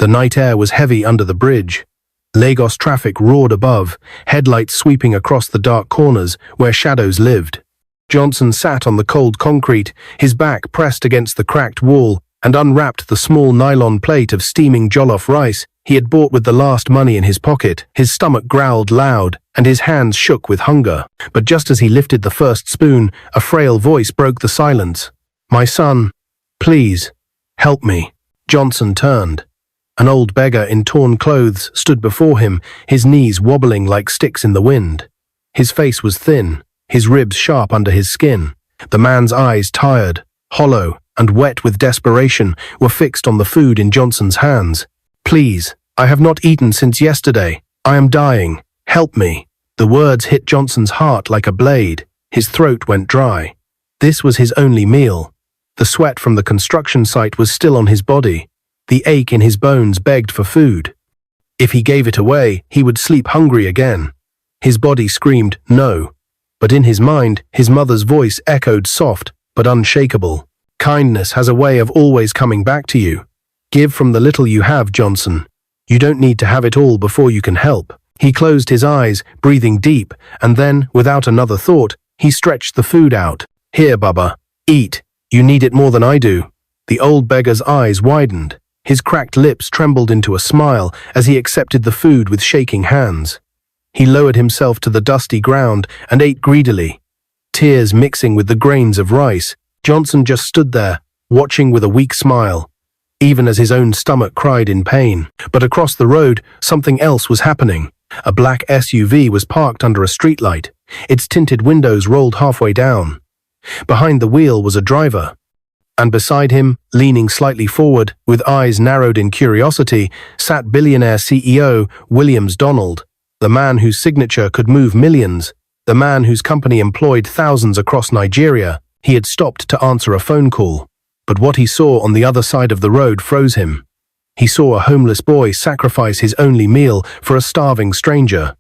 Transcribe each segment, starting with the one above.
The night air was heavy under the bridge. Lagos traffic roared above, headlights sweeping across the dark corners where shadows lived. Johnson sat on the cold concrete, his back pressed against the cracked wall, and unwrapped the small nylon plate of steaming jollof rice he had bought with the last money in his pocket. His stomach growled loud, and his hands shook with hunger. But just as he lifted the first spoon, a frail voice broke the silence. "My son, please, help me." Johnson turned. An old beggar in torn clothes stood before him, his knees wobbling like sticks in the wind. His face was thin, his ribs sharp under his skin. The man's eyes, tired, hollow, and wet with desperation, were fixed on the food in Johnson's hands. "Please, I have not eaten since yesterday. I am dying. Help me." The words hit Johnson's heart like a blade. His throat went dry. This was his only meal. The sweat from the construction site was still on his body. The ache in his bones begged for food. If he gave it away, he would sleep hungry again. His body screamed, "No." But in his mind, his mother's voice echoed soft, but unshakable. "Kindness has a way of always coming back to you. Give from the little you have, Johnson. You don't need to have it all before you can help." He closed his eyes, breathing deep, and then, without another thought, he stretched the food out. "Here, Baba. Eat. You need it more than I do." The old beggar's eyes widened. His cracked lips trembled into a smile as he accepted the food with shaking hands. He lowered himself to the dusty ground and ate greedily. Tears mixing with the grains of rice, Johnson just stood there, watching with a weak smile, even as his own stomach cried in pain. But across the road, something else was happening. A black SUV was parked under a streetlight. Its tinted windows rolled halfway down. Behind the wheel was a driver. And beside him, leaning slightly forward, with eyes narrowed in curiosity, sat billionaire CEO Williams Donald, the man whose signature could move millions, the man whose company employed thousands across Nigeria. He had stopped to answer a phone call. But what he saw on the other side of the road froze him. He saw a homeless boy sacrifice his only meal for a starving stranger.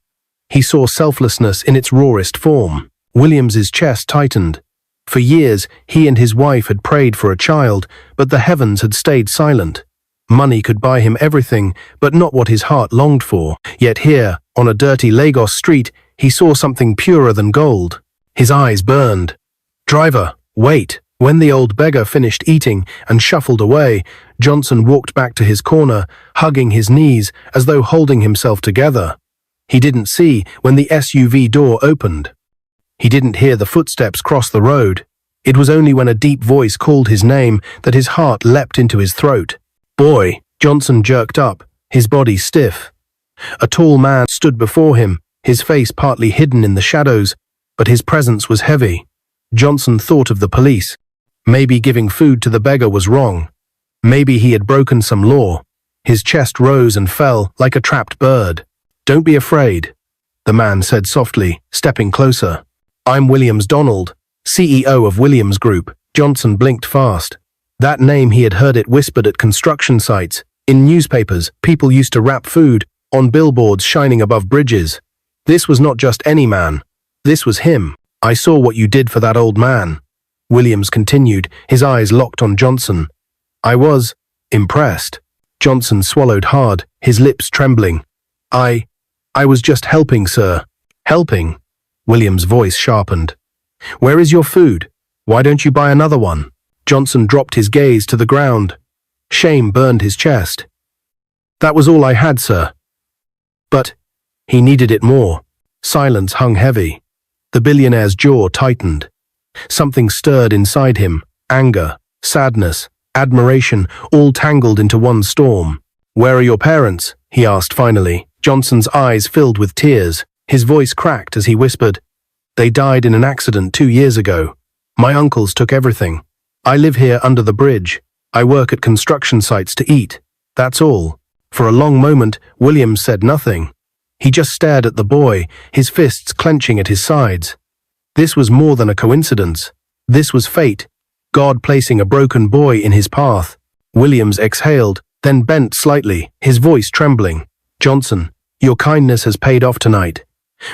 He saw selflessness in its rawest form. Williams's chest tightened. For years, he and his wife had prayed for a child, but the heavens had stayed silent. Money could buy him everything, but not what his heart longed for. Yet here, on a dirty Lagos street, he saw something purer than gold. His eyes burned. "Driver, wait." When the old beggar finished eating and shuffled away, Johnson walked back to his corner, hugging his knees as though holding himself together. He didn't see when the SUV door opened. He didn't hear the footsteps cross the road. It was only when a deep voice called his name that his heart leapt into his throat. "Boy!" Johnson jerked up, his body stiff. A tall man stood before him, his face partly hidden in the shadows, but his presence was heavy. Johnson thought of the police. Maybe giving food to the beggar was wrong. Maybe he had broken some law. His chest rose and fell like a trapped bird. "Don't be afraid," the man said softly, stepping closer. "I'm Williams Donald, CEO of Williams Group." Johnson blinked fast. That name, he had heard it whispered at construction sites, in newspapers. People used to wrap food on billboards shining above bridges. This was not just any man. This was him. "I saw what you did for that old man," Williams continued, his eyes locked on Johnson. "I was impressed." Johnson swallowed hard, his lips trembling. I was just helping, sir." "Helping?" Williams' voice sharpened. "Where is your food? Why don't you buy another one?" Johnson dropped his gaze to the ground. Shame burned his chest. "That was all I had, sir." But he needed it more. Silence hung heavy. The billionaire's jaw tightened. Something stirred inside him, anger, sadness, admiration, all tangled into one storm. "Where are your parents?" he asked finally. Johnson's eyes filled with tears. His voice cracked as he whispered, "They died in an accident 2 years ago. My uncles took everything. I live here under the bridge. I work at construction sites to eat. That's all." For a long moment, Williams said nothing. He just stared at the boy, his fists clenching at his sides. This was more than a coincidence. This was fate, God placing a broken boy in his path. Williams exhaled, then bent slightly, his voice trembling. "Johnson, your kindness has paid off tonight.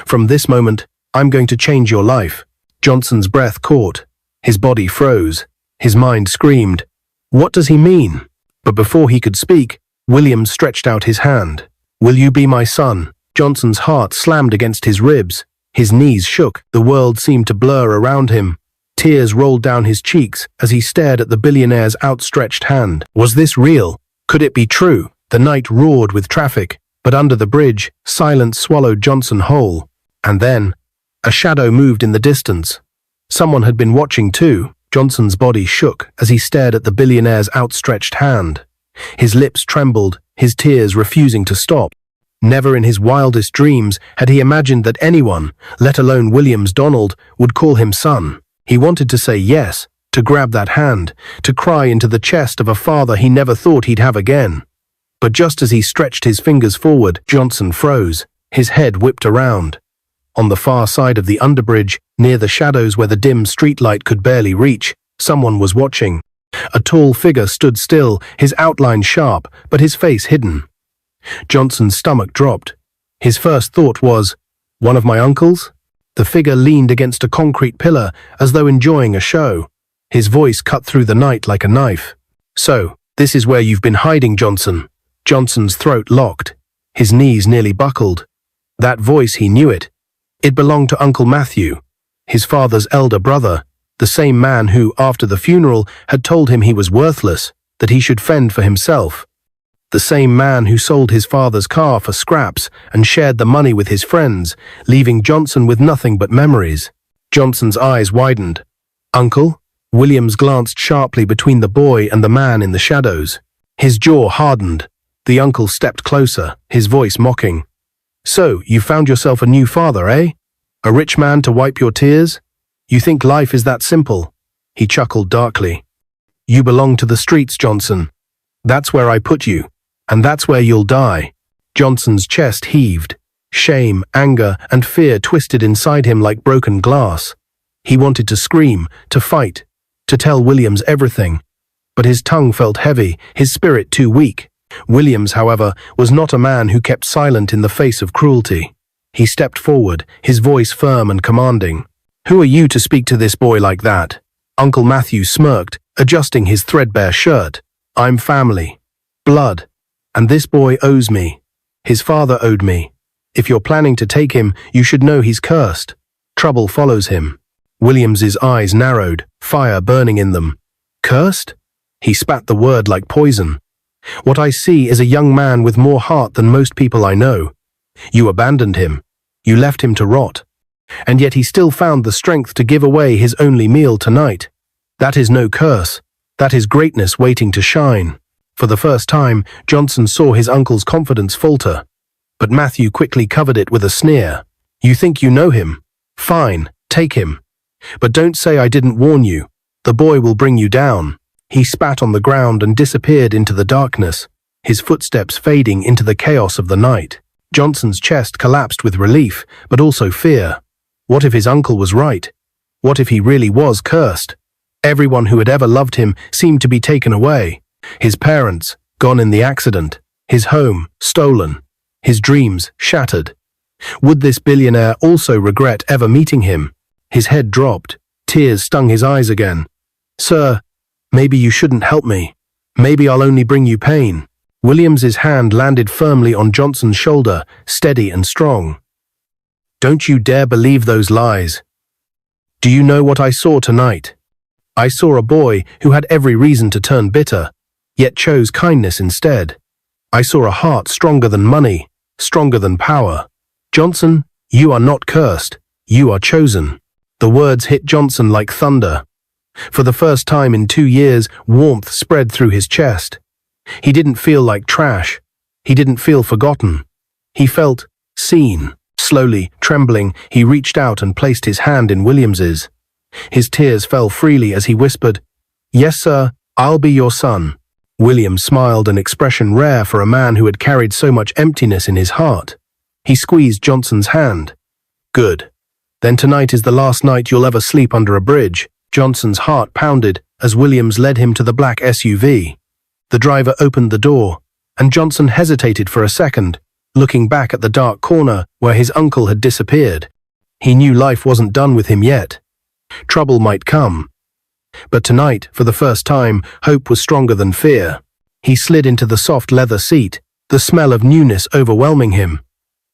From this moment, I'm going to change your life." Johnson's breath caught. His body froze. His mind screamed, "What does he mean?" But before he could speak, Williams stretched out his hand. "Will you be my son?" Johnson's heart slammed against his ribs. His knees shook. The world seemed to blur around him. Tears rolled down his cheeks as he stared at the billionaire's outstretched hand. Was this real? Could it be true? The night roared with traffic, but under the bridge, silence swallowed Johnson whole. And then, a shadow moved in the distance. Someone had been watching too. Johnson's body shook as he stared at the billionaire's outstretched hand. His lips trembled, his tears refusing to stop. Never in his wildest dreams had he imagined that anyone, let alone Williams Donald, would call him son. He wanted to say yes, to grab that hand, to cry into the chest of a father he never thought he'd have again. But just as he stretched his fingers forward, Johnson froze, his head whipped around. On the far side of the underbridge, near the shadows where the dim streetlight could barely reach, someone was watching. A tall figure stood still, his outline sharp, but his face hidden. Johnson's stomach dropped. His first thought was, "One of my uncles?" The figure leaned against a concrete pillar as though enjoying a show. His voice cut through the night like a knife. "So, this is where you've been hiding, Johnson." Johnson's throat locked. His knees nearly buckled. That voice, he knew it. It belonged to Uncle Matthew, his father's elder brother, the same man who, after the funeral, had told him he was worthless, that he should fend for himself. The same man who sold his father's car for scraps and shared the money with his friends, leaving Johnson with nothing but memories. Johnson's eyes widened. "Uncle?" Williams glanced sharply between the boy and the man in the shadows. His jaw hardened. The uncle stepped closer, his voice mocking. "So, you found yourself a new father, eh? A rich man to wipe your tears? You think life is that simple?" He chuckled darkly. "You belong to the streets, Johnson. That's where I put you, and that's where you'll die." Johnson's chest heaved. Shame, anger, and fear twisted inside him like broken glass. He wanted to scream, to fight, to tell Williams everything. But his tongue felt heavy, his spirit too weak. Williams, however, was not a man who kept silent in the face of cruelty. He stepped forward, his voice firm and commanding. "Who are you to speak to this boy like that?" Uncle Matthew smirked, adjusting his threadbare shirt. "I'm family. Blood. And this boy owes me. His father owed me. If you're planning to take him, you should know he's cursed. Trouble follows him." Williams's eyes narrowed, fire burning in them. "Cursed?" He spat the word like poison. "What I see is a young man with more heart than most people I know. You abandoned him. You left him to rot. And yet he still found the strength to give away his only meal tonight. That is no curse. That is greatness waiting to shine." For the first time, Johnson saw his uncle's confidence falter. But Matthew quickly covered it with a sneer. "You think you know him? Fine, take him. But don't say I didn't warn you. The boy will bring you down." He spat on the ground and disappeared into the darkness, his footsteps fading into the chaos of the night. Johnson's chest collapsed with relief, but also fear. What if his uncle was right? What if he really was cursed? Everyone who had ever loved him seemed to be taken away. His parents, gone in the accident. His home, stolen. His dreams, shattered. Would this billionaire also regret ever meeting him? His head dropped. Tears stung his eyes again. "Sir, maybe you shouldn't help me. Maybe I'll only bring you pain." Williams's hand landed firmly on Johnson's shoulder, steady and strong. "Don't you dare believe those lies. Do you know what I saw tonight? I saw a boy who had every reason to turn bitter, yet chose kindness instead. I saw a heart stronger than money, stronger than power. Johnson, you are not cursed. You are chosen." The words hit Johnson like thunder. For the first time in 2 years, warmth spread through his chest. He didn't feel like trash. He didn't feel forgotten. He felt seen. Slowly, trembling, he reached out and placed his hand in Williams's. His tears fell freely as he whispered, "Yes, sir, I'll be your son." William smiled, an expression rare for a man who had carried so much emptiness in his heart. He squeezed Johnson's hand. "Good. Then tonight is the last night you'll ever sleep under a bridge." Johnson's heart pounded as Williams led him to the black SUV. The driver opened the door, and Johnson hesitated for a second, looking back at the dark corner where his uncle had disappeared. He knew life wasn't done with him yet. Trouble might come. But tonight, for the first time, hope was stronger than fear. He slid into the soft leather seat, the smell of newness overwhelming him.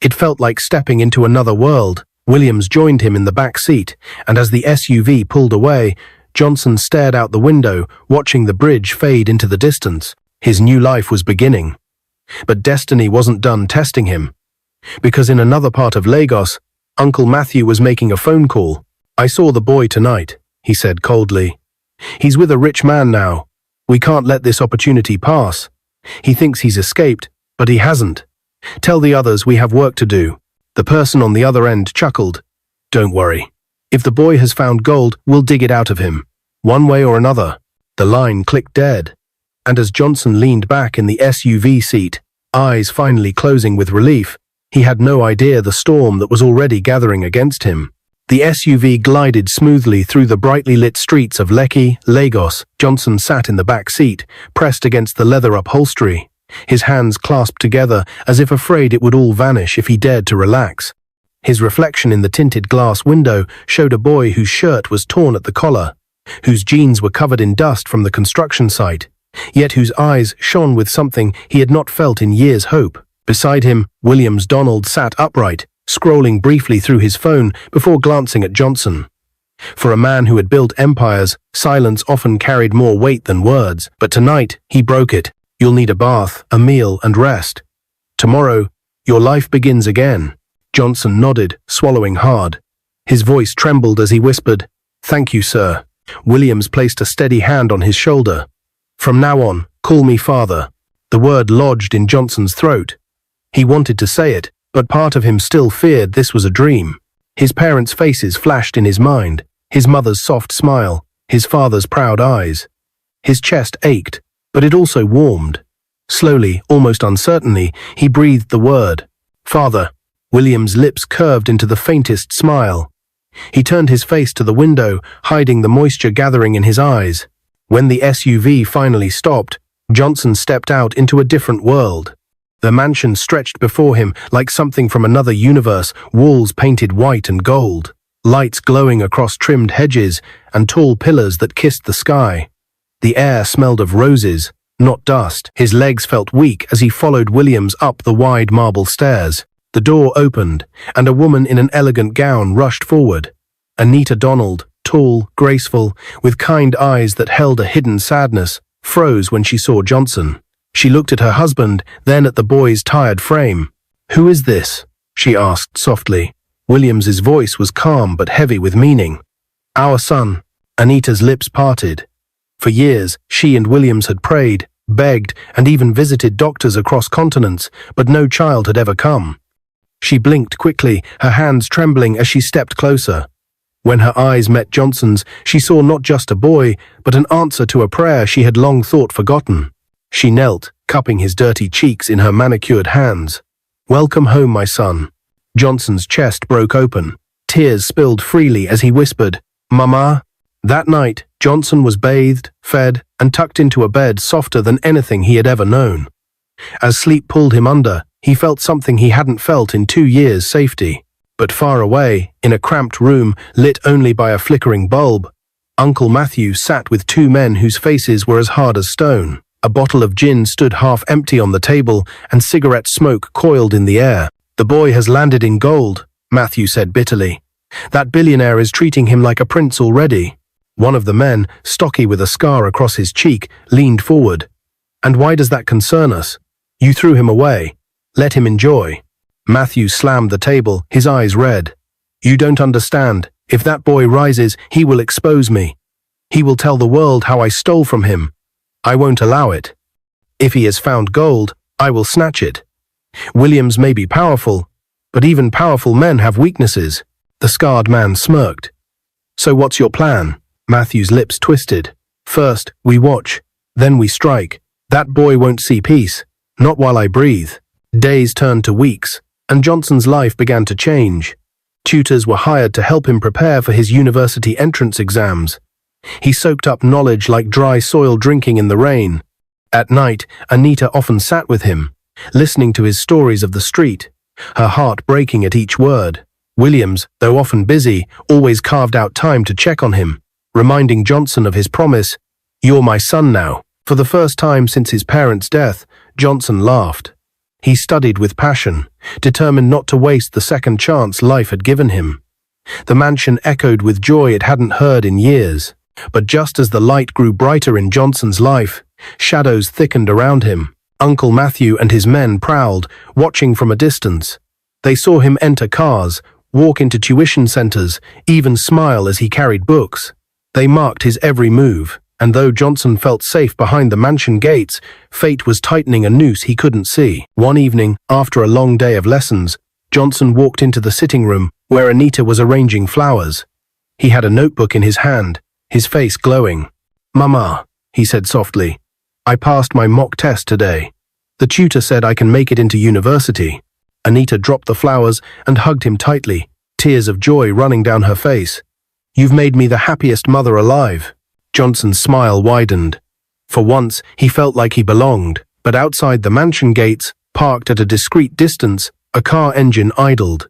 It felt like stepping into another world. Williams joined him in the back seat, and as the SUV pulled away, Johnson stared out the window, watching the bridge fade into the distance. His new life was beginning. But destiny wasn't done testing him. Because in another part of Lagos, Uncle Matthew was making a phone call. "I saw the boy tonight," he said coldly. "He's with a rich man now. We can't let this opportunity pass. He thinks he's escaped, but he hasn't. Tell the others we have work to do." The person on the other end chuckled. "Don't worry. If the boy has found gold, we'll dig it out of him. One way or another." The line clicked dead. And as Johnson leaned back in the SUV seat, eyes finally closing with relief, he had no idea the storm that was already gathering against him. The SUV glided smoothly through the brightly lit streets of Lekki, Lagos. Johnson sat in the back seat, pressed against the leather upholstery, his hands clasped together as if afraid it would all vanish if he dared to relax. His reflection in the tinted glass window showed a boy whose shirt was torn at the collar, whose jeans were covered in dust from the construction site, yet whose eyes shone with something he had not felt in years' hope. Beside him, Williams Donald sat upright, scrolling briefly through his phone before glancing at Johnson. For a man who had built empires, silence often carried more weight than words, but tonight he broke it. "You'll need a bath, a meal, and rest. Tomorrow, your life begins again." Johnson nodded, swallowing hard. His voice trembled as he whispered, "Thank you, sir." Williams placed a steady hand on his shoulder. "From now on, call me father." The word lodged in Johnson's throat. He wanted to say it, but part of him still feared this was a dream. His parents' faces flashed in his mind, his mother's soft smile, his father's proud eyes. His chest ached, but it also warmed. Slowly, almost uncertainly, he breathed the word, "Father." William's lips curved into the faintest smile. He turned his face to the window, hiding the moisture gathering in his eyes. When the SUV finally stopped, Johnson stepped out into a different world. The mansion stretched before him like something from another universe, walls painted white and gold, lights glowing across trimmed hedges, and tall pillars that kissed the sky. The air smelled of roses, not dust. His legs felt weak as he followed Williams up the wide marble stairs. The door opened, and a woman in an elegant gown rushed forward. Anita Donald, tall, graceful, with kind eyes that held a hidden sadness, froze when she saw Johnson. She looked at her husband, then at the boy's tired frame. "Who is this?" she asked softly. Williams's voice was calm but heavy with meaning. "Our son." Anita's lips parted. For years, she and Williams had prayed, begged, and even visited doctors across continents, but no child had ever come. She blinked quickly, her hands trembling as she stepped closer. When her eyes met Johnson's, she saw not just a boy, but an answer to a prayer she had long thought forgotten. She knelt, cupping his dirty cheeks in her manicured hands. "Welcome home, my son." Johnson's chest broke open. Tears spilled freely as he whispered, "Mama." That night, Johnson was bathed, fed, and tucked into a bed softer than anything he had ever known. As sleep pulled him under, he felt something he hadn't felt in 2 years' safety. But far away, in a cramped room lit only by a flickering bulb, Uncle Matthew sat with 2 men whose faces were as hard as stone. A bottle of gin stood half empty on the table, and cigarette smoke coiled in the air. "The boy has landed in gold," Matthew said bitterly. "That billionaire is treating him like a prince already." One of the men, stocky with a scar across his cheek, leaned forward. "And why does that concern us? You threw him away. Let him enjoy." Matthew slammed the table, his eyes red. "You don't understand. If that boy rises, he will expose me. He will tell the world how I stole from him. I won't allow it. If he has found gold, I will snatch it. Williams may be powerful, but even powerful men have weaknesses." The scarred man smirked. "So what's your plan?" Matthew's lips twisted. "First, we watch. Then we strike. That boy won't see peace. Not while I breathe." Days turned to weeks, and Johnson's life began to change. Tutors were hired to help him prepare for his university entrance exams. He soaked up knowledge like dry soil drinking in the rain. At night, Anita often sat with him, listening to his stories of the street, her heart breaking at each word. Williams, though often busy, always carved out time to check on him, reminding Johnson of his promise, "You're my son now." For the first time since his parents' death, Johnson laughed. He studied with passion, determined not to waste the second chance life had given him. The mansion echoed with joy it hadn't heard in years. But just as the light grew brighter in Johnson's life, shadows thickened around him. Uncle Matthew and his men prowled, watching from a distance. They saw him enter cars, walk into tuition centers, even smile as he carried books. They marked his every move, and though Johnson felt safe behind the mansion gates, fate was tightening a noose he couldn't see. One evening, after a long day of lessons, Johnson walked into the sitting room where Anita was arranging flowers. He had a notebook in his hand, his face glowing. "Mama," he said softly, "I passed my mock test today. The tutor said I can make it into university." Anita dropped the flowers and hugged him tightly, tears of joy running down her face. "You've made me the happiest mother alive." Johnson's smile widened. For once, he felt like he belonged, but outside the mansion gates, parked at a discreet distance, a car engine idled.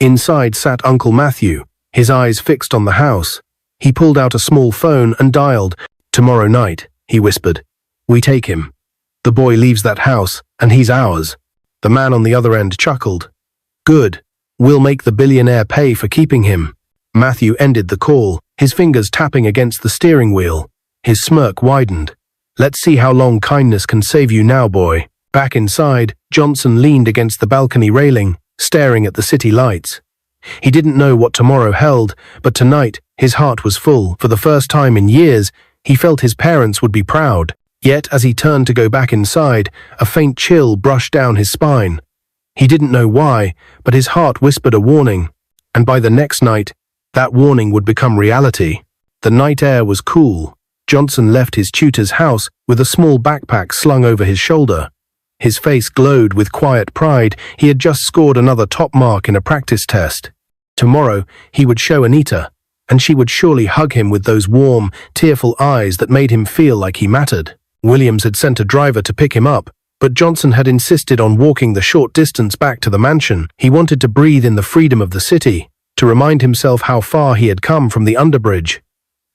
Inside sat Uncle Matthew, his eyes fixed on the house. He pulled out a small phone and dialed. "Tomorrow night," he whispered. "We take him. The boy leaves that house, and he's ours." The man on the other end chuckled. "Good. We'll make the billionaire pay for keeping him." Matthew ended the call, his fingers tapping against the steering wheel. His smirk widened. "Let's see how long kindness can save you now, boy." Back inside, Johnson leaned against the balcony railing, staring at the city lights. He didn't know what tomorrow held, but tonight, his heart was full. For the first time in years, he felt his parents would be proud. Yet, as he turned to go back inside, a faint chill brushed down his spine. He didn't know why, but his heart whispered a warning. And by the next night, that warning would become reality. The night air was cool. Johnson left his tutor's house with a small backpack slung over his shoulder. His face glowed with quiet pride. He had just scored another top mark in a practice test. Tomorrow, he would show Anita, and she would surely hug him with those warm, tearful eyes that made him feel like he mattered. Williams had sent a driver to pick him up, but Johnson had insisted on walking the short distance back to the mansion. He wanted to breathe in the freedom of the city, to remind himself how far he had come from the underbridge.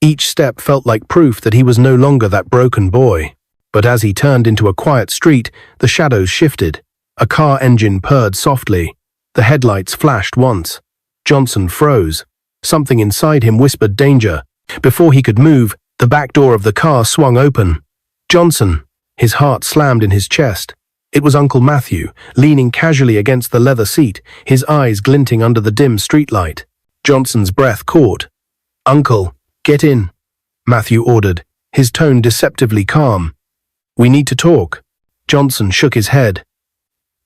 Each step felt like proof that he was no longer that broken boy. But as he turned into a quiet street, the shadows shifted. A car engine purred softly. The headlights flashed once. Johnson froze. Something inside him whispered danger. Before he could move, the back door of the car swung open. Johnson! His heart slammed in his chest. It was Uncle Matthew, leaning casually against the leather seat, his eyes glinting under the dim streetlight. Johnson's breath caught. "Uncle, get in," Matthew ordered, his tone deceptively calm. "We need to talk." Johnson shook his head.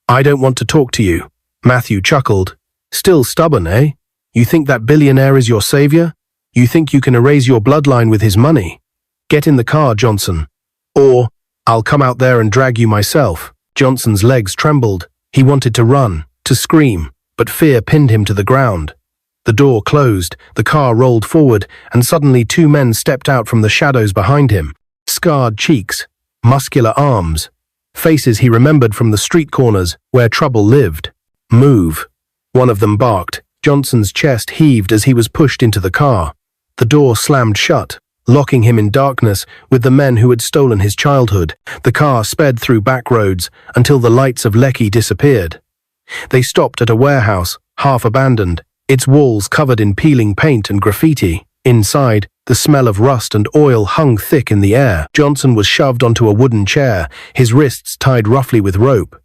"I don't want to talk to you," Matthew chuckled. "Still stubborn, eh? You think that billionaire is your savior? You think you can erase your bloodline with his money? Get in the car, Johnson. Or, I'll come out there and drag you myself." Johnson's legs trembled. He wanted to run, to scream, but fear pinned him to the ground. The door closed, the car rolled forward, and suddenly two men stepped out from the shadows behind him. Scarred cheeks, muscular arms, faces he remembered from the street corners where trouble lived. "Move," one of them barked. Johnson's chest heaved as he was pushed into the car. The door slammed shut, locking him in darkness with the men who had stolen his childhood. The car sped through back roads until the lights of Lekki disappeared. They stopped at a warehouse, half abandoned, its walls covered in peeling paint and graffiti. Inside, the smell of rust and oil hung thick in the air. Johnson was shoved onto a wooden chair, his wrists tied roughly with rope.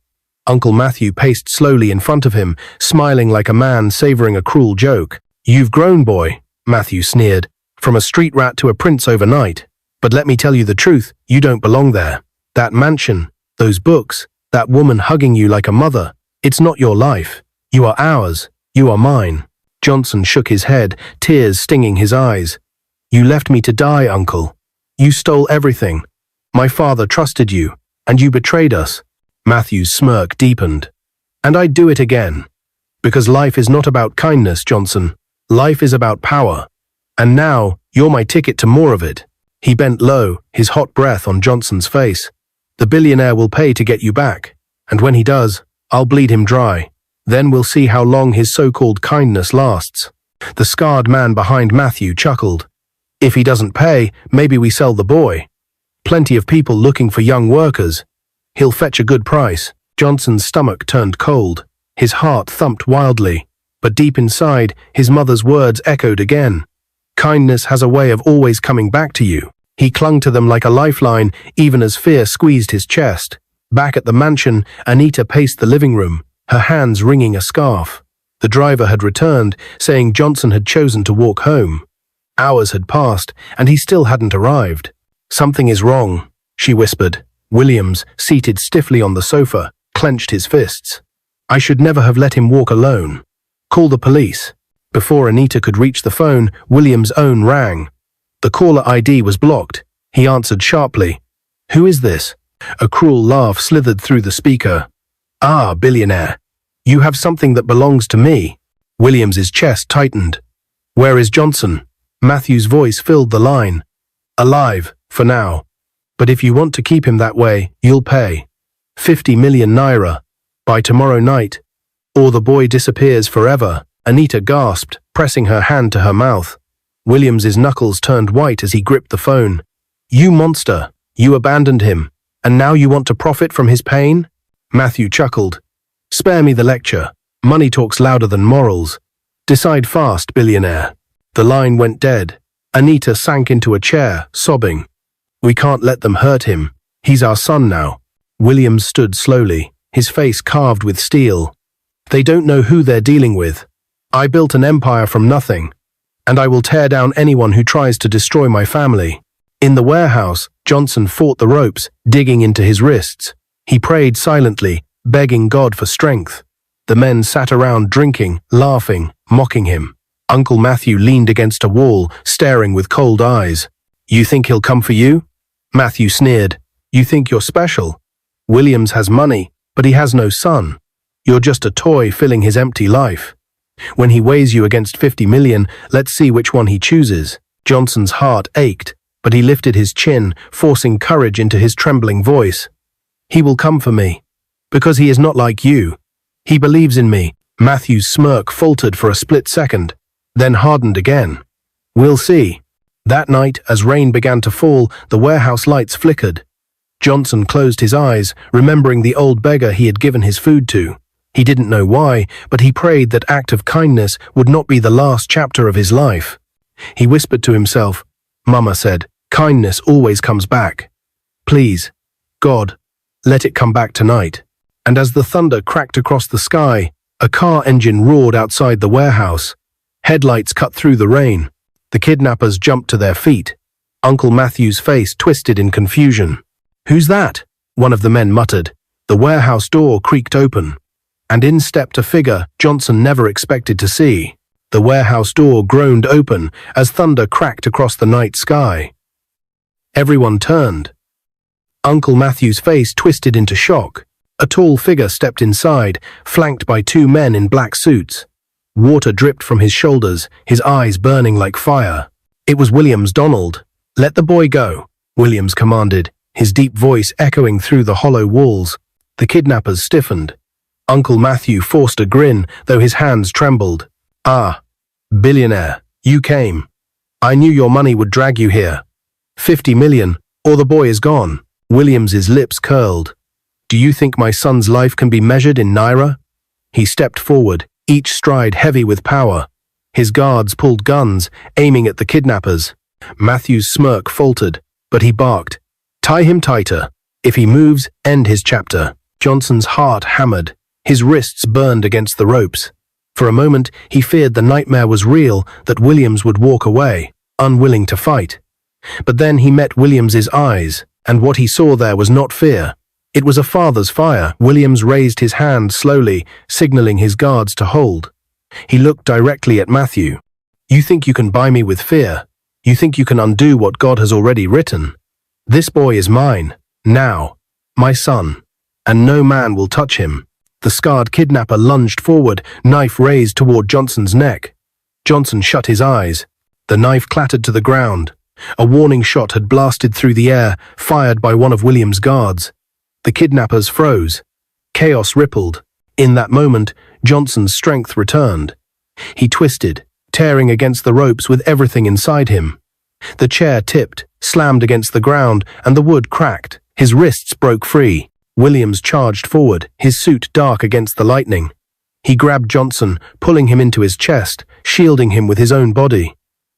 Uncle Matthew paced slowly in front of him, smiling like a man savoring a cruel joke. "You've grown, boy," Matthew sneered, "from a street rat to a prince overnight. But let me tell you the truth, you don't belong there. That mansion, those books, that woman hugging you like a mother, it's not your life. You are ours. You are mine." Johnson shook his head, tears stinging his eyes. "You left me to die, Uncle. You stole everything. My father trusted you, and you betrayed us." Matthew's smirk deepened. "And I'd do it again. Because life is not about kindness, Johnson. Life is about power. And now, you're my ticket to more of it." He bent low, his hot breath on Johnson's face. "The billionaire will pay to get you back. And when he does, I'll bleed him dry. Then we'll see how long his so-called kindness lasts." The scarred man behind Matthew chuckled. "If he doesn't pay, maybe we sell the boy." Plenty of people looking for young workers. He'll fetch a good price. Johnson's stomach turned cold. His heart thumped wildly. But deep inside, his mother's words echoed again. Kindness has a way of always coming back to you. He clung to them like a lifeline, even as fear squeezed his chest. Back at the mansion, Anita paced the living room, her hands wringing a scarf. The driver had returned, saying Johnson had chosen to walk home. Hours had passed, and he still hadn't arrived. "Something is wrong," she whispered. Williams, seated stiffly on the sofa, clenched his fists. "I should never have let him walk alone. Call the police." Before Anita could reach the phone, Williams' own rang. The caller ID was blocked. He answered sharply. "Who is this?" A cruel laugh slithered through the speaker. "Ah, billionaire. You have something that belongs to me." Williams's chest tightened. "Where is Johnson?" Matthew's voice filled the line. "Alive, for now. But if you want to keep him that way, you'll pay. 50 million naira. By tomorrow night. Or the boy disappears forever." Anita gasped, pressing her hand to her mouth. Williams's knuckles turned white as he gripped the phone. "You monster. You abandoned him. And now you want to profit from his pain?" Matthew chuckled. "Spare me the lecture. Money talks louder than morals. Decide fast, billionaire." The line went dead. Anita sank into a chair, sobbing. "We can't let them hurt him. He's our son now." Williams stood slowly, his face carved with steel. "They don't know who they're dealing with. I built an empire from nothing, and I will tear down anyone who tries to destroy my family." In the warehouse, Johnson fought the ropes, digging into his wrists. He prayed silently, begging God for strength. The men sat around drinking, laughing, mocking him. Uncle Matthew leaned against a wall, staring with cold eyes. "You think he'll come for you?" Matthew sneered. "You think you're special? Williams has money, but he has no son. You're just a toy filling his empty life. When he weighs you against 50 million, let's see which one he chooses." Johnson's heart ached, but he lifted his chin, forcing courage into his trembling voice. "He will come for me, because he is not like you. He believes in me." Matthew's smirk faltered for a split second, then hardened again. "We'll see." That night, as rain began to fall, the warehouse lights flickered. Johnson closed his eyes, remembering the old beggar he had given his food to. He didn't know why, but he prayed that act of kindness would not be the last chapter of his life. He whispered to himself, "Mama said, kindness always comes back. Please, God, let it come back tonight." And as the thunder cracked across the sky, a car engine roared outside the warehouse. Headlights cut through the rain. The kidnappers jumped to their feet. Uncle Matthew's face twisted in confusion. "Who's that?" one of the men muttered. The warehouse door creaked open, and in stepped a figure Johnson never expected to see. The warehouse door groaned open as thunder cracked across the night sky. Everyone turned. Uncle Matthew's face twisted into shock. A tall figure stepped inside, flanked by two men in black suits. Water dripped from his shoulders, his eyes burning like fire. It was Williams Donald. "Let the boy go," Williams commanded, his deep voice echoing through the hollow walls. The kidnappers stiffened. Uncle Matthew forced a grin, though his hands trembled. "Ah, billionaire, you came. I knew your money would drag you here. 50 million, or the boy is gone." Williams's lips curled. "Do you think my son's life can be measured in naira?" He stepped forward, each stride heavy with power. His guards pulled guns, aiming at the kidnappers. Matthew's smirk faltered, but he barked, "Tie him tighter. If he moves, end his chapter." Johnson's heart hammered. His wrists burned against the ropes. For a moment, he feared the nightmare was real, that Williams would walk away, unwilling to fight. But then he met Williams's eyes, and what he saw there was not fear. It was a father's fire. Williams raised his hand slowly, signaling his guards to hold. He looked directly at Matthew. "You think you can buy me with fear? You think you can undo what God has already written? This boy is mine, now, my son, and no man will touch him." The scarred kidnapper lunged forward, knife raised toward Johnson's neck. Johnson shut his eyes. The knife clattered to the ground. A warning shot had blasted through the air, fired by one of Williams' guards. The kidnappers froze. Chaos rippled. In that moment, Johnson's strength returned. He twisted, tearing against the ropes with everything inside him. The chair tipped, slammed against the ground, and the wood cracked. His wrists broke free. Williams charged forward, his suit dark against the lightning. He grabbed Johnson, pulling him into his chest, shielding him with his own body.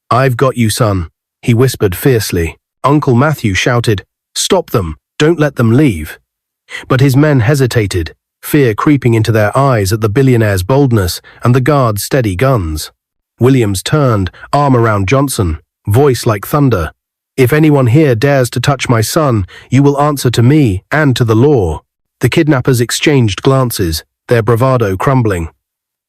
"I've got you, son," he whispered fiercely. Uncle Matthew shouted, "Stop them! Don't let them leave!" But his men hesitated, fear creeping into their eyes at the billionaire's boldness and the guard's steady guns. Williams turned, arm around Johnson, voice like thunder. "If anyone here dares to touch my son, you will answer to me and to the law." The kidnappers exchanged glances, their bravado crumbling.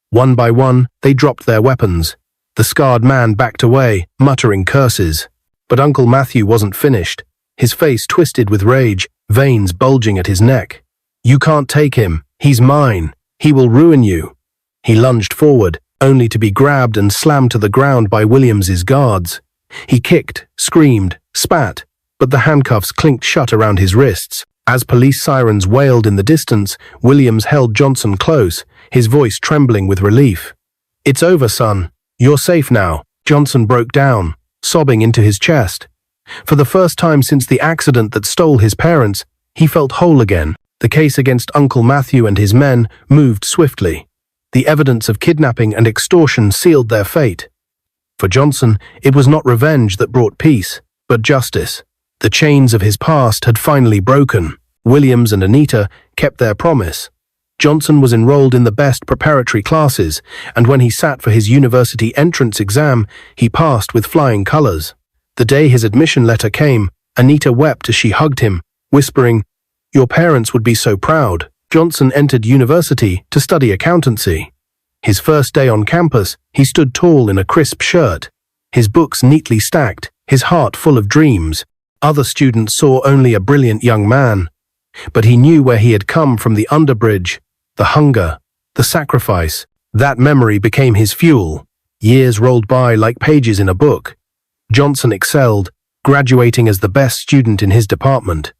One by one, they dropped their weapons. The scarred man backed away, muttering curses. But Uncle Matthew wasn't finished. His face twisted with rage, veins bulging at his neck. "You can't take him. He's mine. He will ruin you." He lunged forward, only to be grabbed and slammed to the ground by Williams's guards. He kicked, screamed, spat, but the handcuffs clinked shut around his wrists. As police sirens wailed in the distance, Williams held Johnson close, his voice trembling with relief. "It's over, son. You're safe now." Johnson broke down, sobbing into his chest. For the first time since the accident that stole his parents, he felt whole again. The case against Uncle Matthew and his men moved swiftly. The evidence of kidnapping and extortion sealed their fate. For Johnson, it was not revenge that brought peace, but justice. The chains of his past had finally broken. Williams and Anita kept their promise. Johnson was enrolled in the best preparatory classes, and when he sat for his university entrance exam, he passed with flying colors. The day his admission letter came, Anita wept as she hugged him, whispering, "Your parents would be so proud." Johnson entered university to study accountancy. His first day on campus, he stood tall in a crisp shirt, his books neatly stacked, his heart full of dreams. Other students saw only a brilliant young man. But he knew where he had come from, the underbridge, the hunger, the sacrifice. That memory became his fuel. Years rolled by like pages in a book. Johnson excelled, graduating as the best student in his department.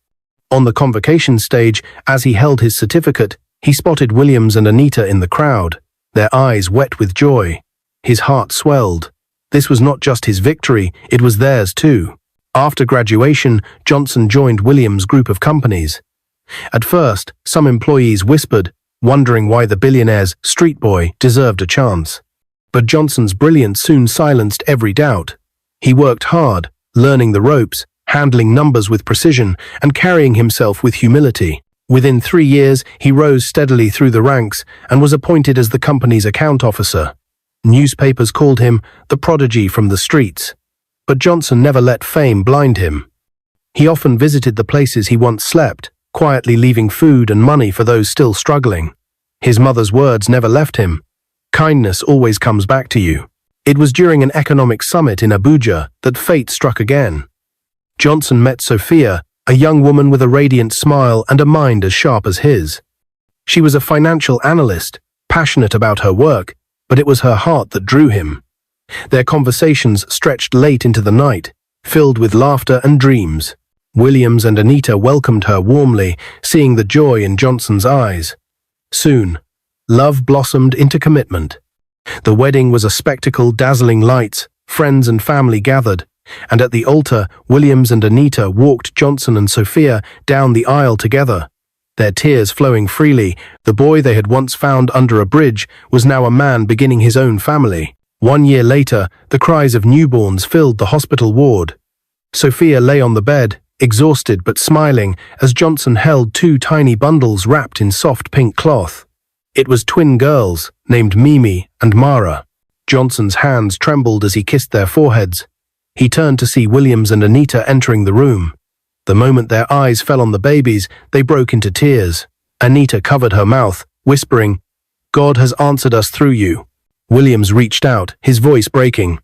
On the convocation stage, as he held his certificate, he spotted Williams and Anita in the crowd, their eyes wet with joy. His heart swelled. This was not just his victory, it was theirs too. After graduation, Johnson joined Williams' group of companies. At first, some employees whispered, wondering why the billionaire's street boy deserved a chance. But Johnson's brilliance soon silenced every doubt. He worked hard, learning the ropes, handling numbers with precision, and carrying himself with humility. Within 3 years, he rose steadily through the ranks and was appointed as the company's account officer. Newspapers called him the prodigy from the streets. But Johnson never let fame blind him. He often visited the places he once slept, quietly leaving food and money for those still struggling. His mother's words never left him. "Kindness always comes back to you." It was during an economic summit in Abuja that fate struck again. Johnson met Sophia, a young woman with a radiant smile and a mind as sharp as his. She was a financial analyst, passionate about her work, but it was her heart that drew him. Their conversations stretched late into the night, filled with laughter and dreams. Williams and Anita welcomed her warmly, seeing the joy in Johnson's eyes. Soon, love blossomed into commitment. The wedding was a spectacle, dazzling lights, friends and family gathered, and at the altar, Williams and Anita walked Johnson and Sophia down the aisle together. Their tears flowing freely, the boy they had once found under a bridge was now a man beginning his own family. 1 year later, the cries of newborns filled the hospital ward. Sophia lay on the bed, exhausted but smiling, as Johnson held 2 tiny bundles wrapped in soft pink cloth. It was twin girls, named Mimi and Mara. Johnson's hands trembled as he kissed their foreheads. He turned to see Williams and Anita entering the room. The moment their eyes fell on the babies, they broke into tears. Anita covered her mouth, whispering, "God has answered us through you." Williams reached out, his voice breaking.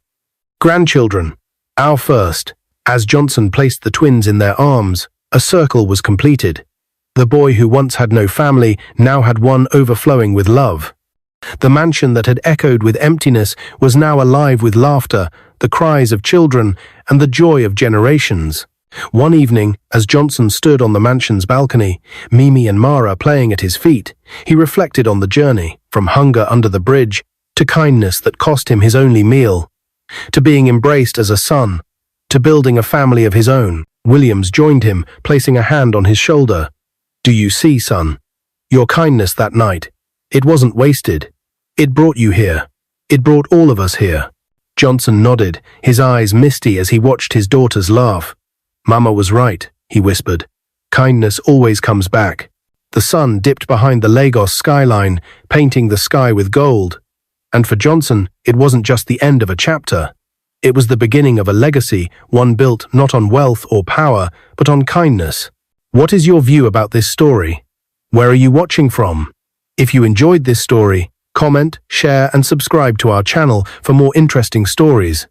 "Grandchildren, our first." As Johnson placed the twins in their arms, a circle was completed. The boy who once had no family now had one overflowing with love. The mansion that had echoed with emptiness was now alive with laughter, the cries of children, and the joy of generations. One evening, as Johnson stood on the mansion's balcony, Mimi and Mara playing at his feet, he reflected on the journey, from hunger under the bridge, to kindness that cost him his only meal, to being embraced as a son, to building a family of his own. Williams joined him, placing a hand on his shoulder. Do you see, son? Your kindness that night. It wasn't wasted. It brought you here. It brought all of us here. Johnson nodded, his eyes misty as he watched his daughters laugh. Mama was right, he whispered. Kindness always comes back. The sun dipped behind the Lagos skyline, painting the sky with gold. And for Johnson, it wasn't just the end of a chapter. It was the beginning of a legacy, one built not on wealth or power, but on kindness. What is your view about this story? Where are you watching from? If you enjoyed this story, comment, share, and subscribe to our channel for more interesting stories.